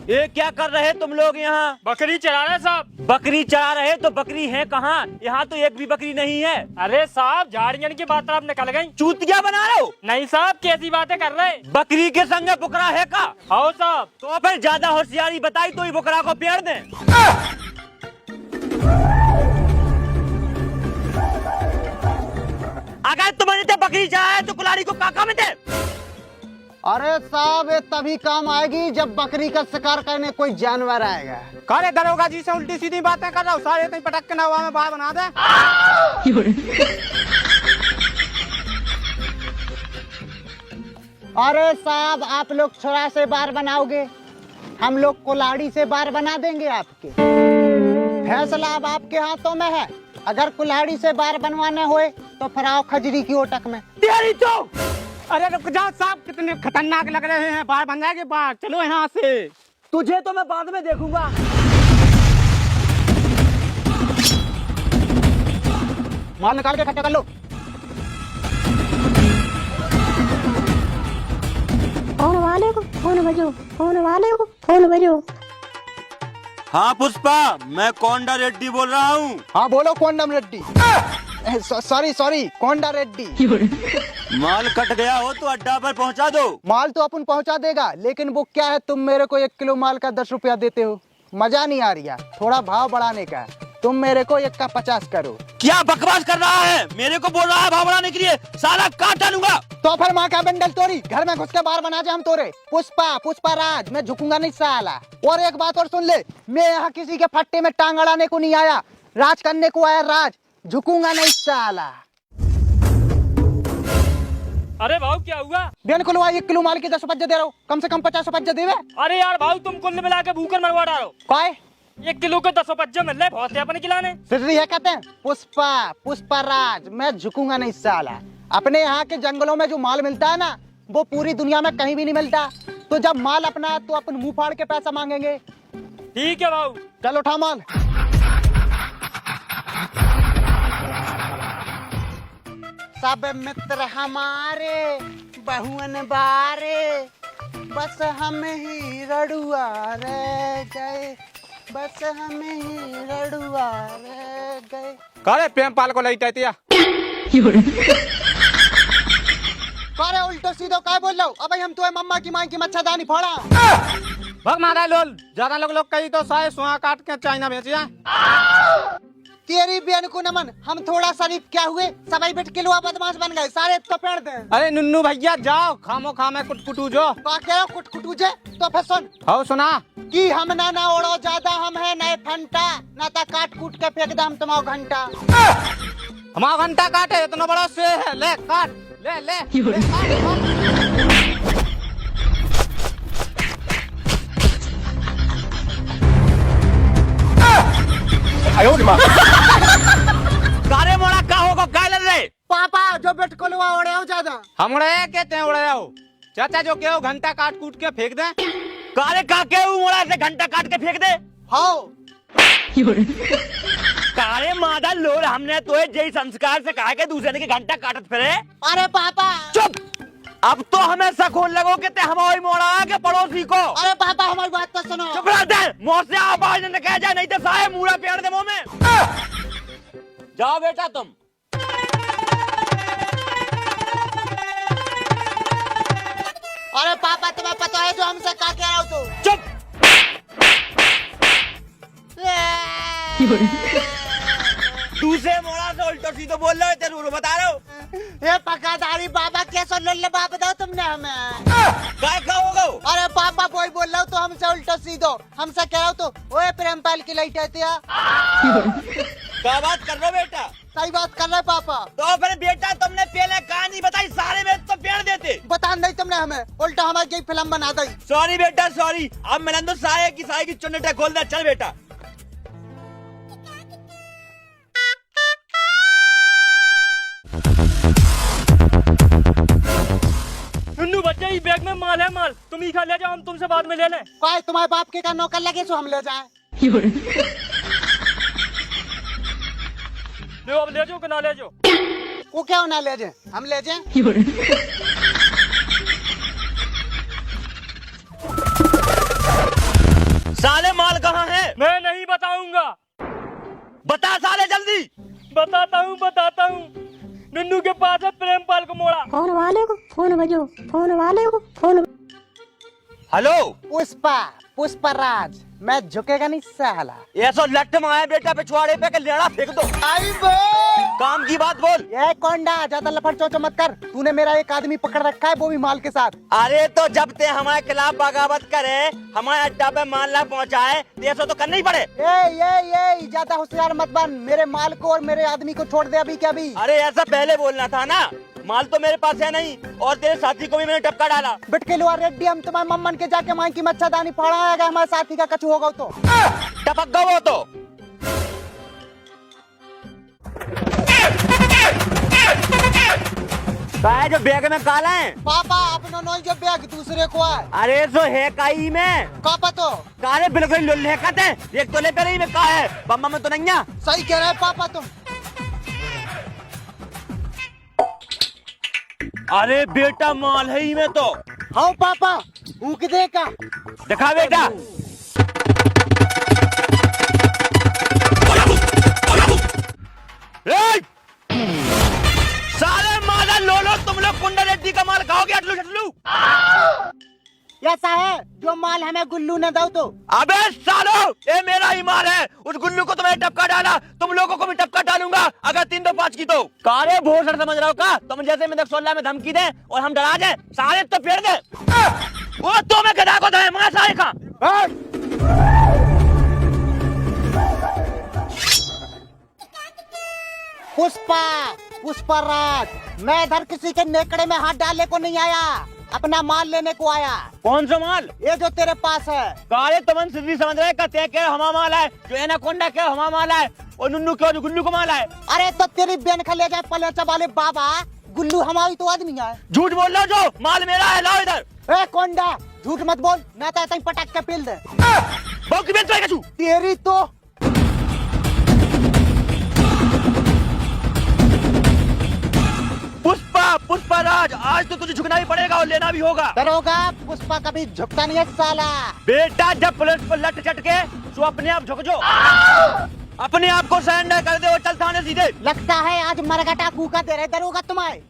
ये क्या कर रहे तुम लोग यहाँ? बकरी चरा रहे साहब। बकरी चरा रहे तो बकरी है कहाँ? यहाँ तो एक भी बकरी नहीं है। अरे साहब झाड़ियन की बात आप निकल गई। चूतिया बना रहे हो? नहीं साहब, कैसी बातें कर रहे? बकरी के संग बुकरा है का? हाँ साहब। तो फिर ज्यादा होशियारी बताई तो ही बुकरा को पेड़ दें। अगर तुम्हारे ते बकरी चराए तो कुल्हाड़ी को काका में दे। अरे साहब ये तभी काम आएगी जब बकरी का शिकार करने कोई जानवर आएगा। कारे दरोगा जी से उल्टी सीधी बातें कर रहा हूँ, सारे इतनी पटक के नवा में बाहर बना दे। अरे साहब आप लोग छुरा से बार बनाओगे, हम लोग कुल्हाड़ी से बार बना देंगे आपके। फैसला अब आपके हाथों में है। अगर कुल्हाड़ी से बार बनवाने हुए तो फिर आओ खजरी की ओटक में। तेरी तो अरे रुक जाओ साहब, कितने खतरनाक लग रहे हैं, बाहर बन जाएगी बाहर, चलो यहाँ से। तुझे तो मैं बाद में देखूंगा। माल निकाल के इकट्ठा कर लो। फोन वाले को फोन बजो, फोन वाले को फोन बजो। हाँ पुष्पा, मैं कोंडा रेड्डी बोल रहा हूँ। हाँ बोलो कोंडम रेड्डी। सॉरी कोंडा रेड्डी। माल कट गया हो तो अड्डा पर पहुँचा दो। माल तो अपन पहुंचा देगा, लेकिन वो क्या है, तुम मेरे को 1 किलो माल का 10 रुपया देते हो। मजा नहीं आ रही है, थोड़ा भाव बढ़ाने का। तुम मेरे को 1 का 50 करो। क्या बकवास कर रहा है? मेरे को बोल रहा है भाव बढ़ाने के लिए, साला काट डालूंगा। तो फिर माँ का बंडल तोड़ी, घर में घुस के बाहर बना जाए हम तोरे। पुष्पा राज, मैं झुकूंगा नहीं साला। और एक बात और सुन ले, मैं यहाँ किसी के फट्टे में टांग अड़ाने को नहीं आया, राज करने को आया। राज झुकूंगा नहीं साला। अरे भाऊ क्या हुआ? बेन खुलवा 1 किलो माल की 10 पज्जे दे रहा हूँ, कम से कम 50 पज्जे देवे। अरे यार भाऊ तुम कुल मिला के भूखन मरवा डालो। काय 1 किलो के 10 पज्जे मिल रहे, बहुत है अपने खिलाने। सिर्री है कहते हैं। पुष्पा राज, मैं झुकूंगा नहीं साला। अपने यहाँ के जंगलों में जो माल मिलता है ना, वो पूरी दुनिया में कहीं भी नहीं मिलता। तो जब माल अपना है तो अपन मुंह फाड़ के पैसा मांगेंगे। ठीक है भाऊ। चल उठा माल। सब मित्र हमारे बहुअन बारे, बस हम ही रड़ुआ रह गए, बस हम ही रड़ुआ रह गए। कारे प्रेमपाल को लईट आती अरे उल्टो सीधो काय बोल रहा हूँ? अब हम तो मम्मा की माँ की मच्छरदानी फोड़ा। भग मारा लोल, ज्यादा लोग कही तो सारे सुहा काट के चाइना भेजिया। तेरी बहन को नमन, हम थोड़ा शरीफ क्या हुए, सबाई बेट किलो बदमाश बन गए सारे। तो पेड़ दे। अरे नुन्नू भैया जाओ, खामो खामे कुटकुटू जो कुटकुटू जे। तो फिर सुन हो सुना कि हम ना ओढ़ो ज्यादा, हम है नए फंटा, ना ता काट कूट के फेंक दे हम तुम्हारा घंटा। हमारा घंटा काटे, इतना बड़ा से है, ले काट, ले कारे मोड़ा का होगा काय लड़ रहे? पापा जो बेट कोलवा ओढ़े हो ज्यादा। हम उड़े कहते हैं उड़े हो। चाचा जो क्या हो, घंटा काट कूट के फेंक दे। कारे काके मोड़ा से घंटा काट के फेंक दे। हाँ कारे मादा लोर, हमने तो जय संस्कार से कहा के दूसरे के घंटा काटत फिरे। अरे पापा चुप, अब तो हमें सकोन लगो के ते हमारी मोड़ा के पड़ोसी को। अरे पापा हमारी बात तो सुनो। चुप रह दे, मुंह से आवाज न कह जाए, नहीं तो सारे मुड़ा पेड़ दे मुंह में। जाओ बेटा तुम। अरे पापा तुम्हें पता है जो हमसे क्या कह रहा हूँ तू? चुप। दूसरे मोड़ा से उल्टो सीधो बोल रहे हो, तेरे बता रहे हो। ये पकादारी बाबा कैसे लल्ले बाप दो तुमने हमें। काय का होगा? अरे पापा कोई बोल रहा हूँ तो हमसे उल्टो सीधो, हमसे कह रहा हूँ तो ओए प्रेमपाल की लाइट आती है। क्या बात कर रहे हो बेटा? सही बात कर रहे पापा। तो फिर बेटा तुमने पहले कहानी बताई, सारे में तो पेड़ देते। बता नहीं तुमने हमें, उल्टा हमारी फिल्म बना दी। सॉरी बेटा सॉरी, अब मैंने तो सारे की चुन्नटे खोल दिया। चल बेटा। नुन्नू बच्चा ही बैग में माल है, माल तुम ही खा ले जाओ, हम तुमसे बाद में ले लें। काय तुम्हारे बाप के का नौकर लगे सो हम ले जाएं। ले अब ले जाओ कि ना ले जाओ? वो क्या ना ले जाए, हम ले जाएं। बताता हूँ नुन्नू के पास है प्रेमपाल को मोड़ा। फोन वाले को फोन बजो, फोन वाले को फोन। हेलो पुष्पा, पुष्पराज, मैं झुकेगा नहीं साला। ऐसा लट माया बेटा पिछवाड़े पे के लेड़ा फेंक दो। आई बे, काम की बात बोल। ये कोंडा, ज्यादा लफड़ चोचो मत कर। तूने मेरा एक आदमी पकड़ रखा है, वो भी माल के साथ। अरे तो जब ते हमारे खिलाफ बगावत करे, हमारे अड्डा पे माल ला पहुँचाए, तो ऐसा तो करना ही पड़े। ये ज्यादा होशियार मत बन। मेरे माल को और मेरे आदमी को छोड़ दे अभी के अभी। अरे ऐसा पहले बोलना था ना। माल तो मेरे पास है नहीं, और तेरे साथी को भी मैंने टपका डाला। बिटके लुआ रेड्डी, हम तुम्हारे मम्मन के जाके माई की मच्छरदानी फाड़ाएगा। हमारे साथी का कछु होगा तो टपक गो वो तो। काय जो बैग में काला है पापा, अपनो नोई जो बैग दूसरे को है। अरे जो है काई में पापा तो काले बिल्कुल लुल्ले कहते हैं। एक तोले पे नहीं में का है, बम्मा में तो नहीं है। सही कह रहे हैं पापा तुम। अरे बेटा माल है ही में तो। हाँ पापा, ऊक देखा दिखा बेटा। सारे माला लो लो, तुम लोग कुंडा रेड्डी का माल खाओगे। अटलू शटलू ऐसा है, जो माल हमें गुल्लू ने दो तो। अबे सालो, ये मेरा ही माल है। उस गुल्लू को तुम्हें टपका डाला, तुम लोगों को भी टपका डालूंगा अगर 3 2 5 की तो। कारे भोसड़ समझ रहे हो का? तुम जैसे में 16 में धमकी दे और हम डरा जाए, सारे तो फेर दे। वो तो मैं गधा को दे मां सारे का। पुष्पा, पुष्पराज, मैं इधर किसी के नेकड़े में हाथ डालने को नहीं आया, अपना माल लेने को आया। कौन सा माल? ये जो तेरे पास है। कारे तुम सीधी समझ रहे का? ते क्या हमारा माल है, जो एनाकोंडा क्या हमारा माल है, और नुन्नू क्यों जो गुल्लू को माल है। अरे तो तेरी बेन खले जाए पलेचा वाले बाबा, गुल्लू हमारी तो आदमी है। झूठ बोल रहा हो, जो माल मेरा है। लाओ इधर। ए कोंडा, झूठ मत बोल, ना तो ऐसा ही पटक के पील दे। बहुत की बेच पाएगा छू। तेरी तो पुष्पा, पुष्पराज, आज तो तुझे झुकना ही पड़ेगा और लेना भी होगा। दरोगा, पुष्पा कभी झुकता नहीं है साला। बेटा जब पुलिस को लट चटके तो अपने आप झुक जाओ, अपने आप को सरेंडर कर दे और चल थाने सीधे। लगता है आज मरगटा कूका दे रहे दरोगा तुम्हें।